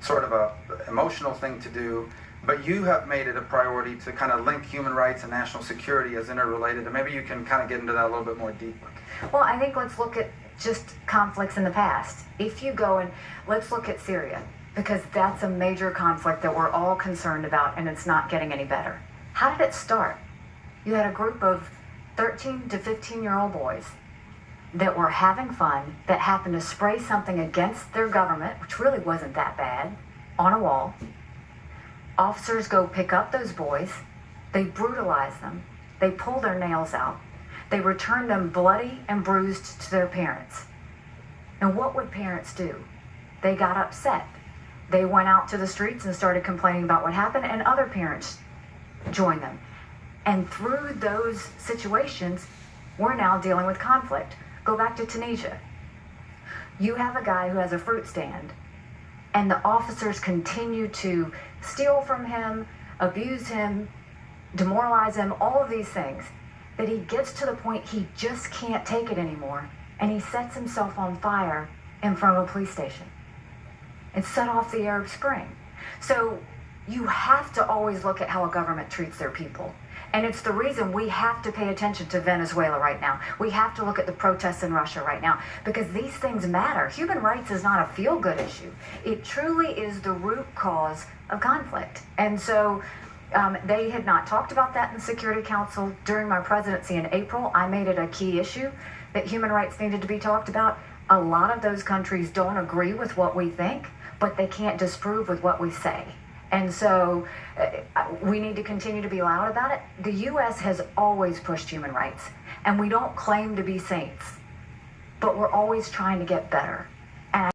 sort of a emotional thing to do, but you have made it a priority to kind of link human rights and national security as interrelated, and maybe you can kind of get into that a little bit more deeply. Well, I think let's look at just conflicts in the past. If you go and let's look at Syria, because that's a major conflict that we're all concerned about, and it's not getting any better. How did it start? You had a group of 13 to 15-year-old boys that were having fun, that happened to spray something against their government, which really wasn't that bad, on a wall. Officers go pick up those boys, they brutalize them, they pull their nails out, they return them bloody and bruised to their parents. And what would parents do? They got upset. They went out to the streets and started complaining about what happened, and other parents joined them. And through those situations, we're now dealing with conflict. Go back to Tunisia. You have a guy who has a fruit stand, and the officers continue to steal from him, abuse him, demoralize him, all of these things, that he gets to the point he just can't take it anymore, and he sets himself on fire in front of a police station. It set off the Arab Spring. So you have to always look at how a government treats their people. And it's the reason we have to pay attention to Venezuela right now. We have to look at the protests in Russia right now, because these things matter. Human rights is not a feel-good issue. It truly is the root cause of conflict. And so they had not talked about that in the Security Council. During my presidency in April, I made it a key issue that human rights needed to be talked about. A lot of those countries don't agree with what we think, but they can't disprove with what we say. And so we need to continue to be loud about it. The U.S. has always pushed human rights, and we don't claim to be saints, but we're always trying to get better.